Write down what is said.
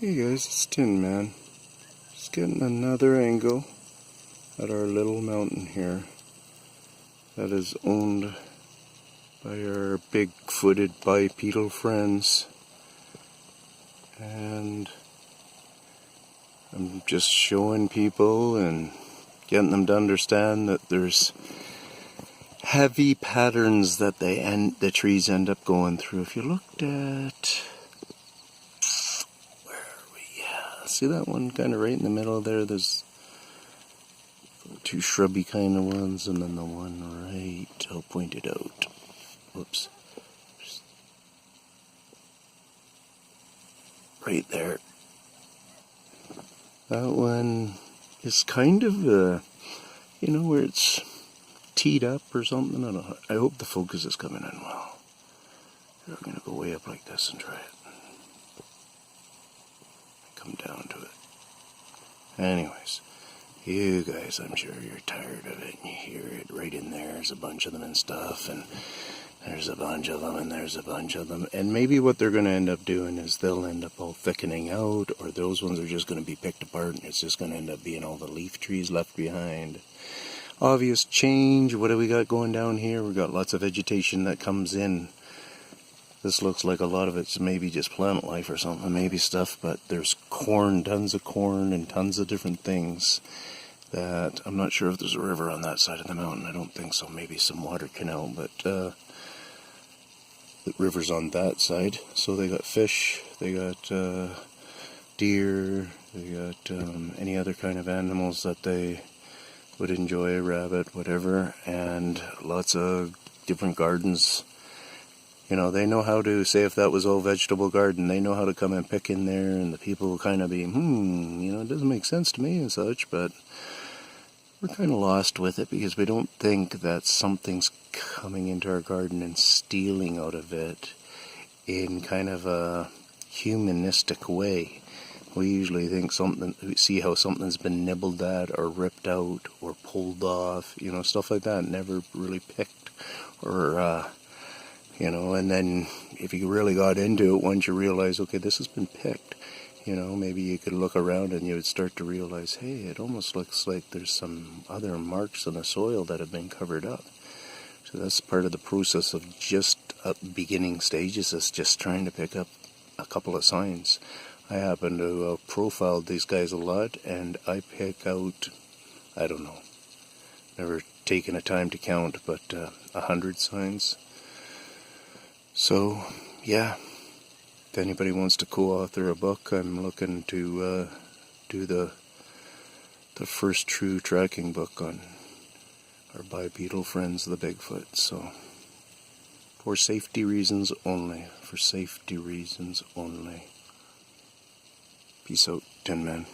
Hey guys, it's Tinman. Just getting another angle at our little mountain here that is owned by our big-footed bipedal friends. And I'm just showing people and getting them to understand that there's heavy patterns that the trees end up going through. If you looked at, see that one kind of right in the middle there? There's two shrubby kind of ones, and then the one right, I'll point it out. Whoops. Right there. That one is kind of, where it's teed up or something. I don't know. I hope the focus is coming in well. I'm going to go way up like this and try it. Come down to it. Anyways, you guys, I'm sure you're tired of it, and you hear it right in there. There's a bunch of them and stuff, and there's a bunch of them, and there's a bunch of them. And maybe what they're going to end up doing is they'll end up all thickening out, or those ones are just going to be picked apart, and it's just going to end up being all the leaf trees left behind. Obvious change. What do we got going down here? We've got lots of vegetation that comes in. This looks like a lot of it's maybe just plant life or something, maybe stuff, but there's corn, tons of corn, and tons of different things that I'm not sure if there's a river on that side of the mountain. I don't think so. Maybe some water canal, but the river's on that side. So they got fish, they got deer, they got any other kind of animals that they would enjoy, a rabbit, whatever, and lots of different gardens. You know, they know how to, say if that was all vegetable garden, they know how to come and pick in there, and the people will kind of be, it doesn't make sense to me and such, but we're kind of lost with it because we don't think that something's coming into our garden and stealing out of it in kind of a humanistic way. We usually think we see how something's been nibbled at or ripped out or pulled off, stuff like that, never really picked or, and then if you really got into it, once you realize, okay, this has been picked, maybe you could look around and you would start to realize, hey, it almost looks like there's some other marks in the soil that have been covered up. So that's part of the process of just beginning stages, is just trying to pick up a couple of signs. I happen to profile these guys a lot, and I pick out, I don't know, never taken a time to count, but 100 signs. So, yeah, if anybody wants to co-author a book, I'm looking to do the first true tracking book on our bipedal friends, the Bigfoot. So, for safety reasons only. For safety reasons only. Peace out, Tinman.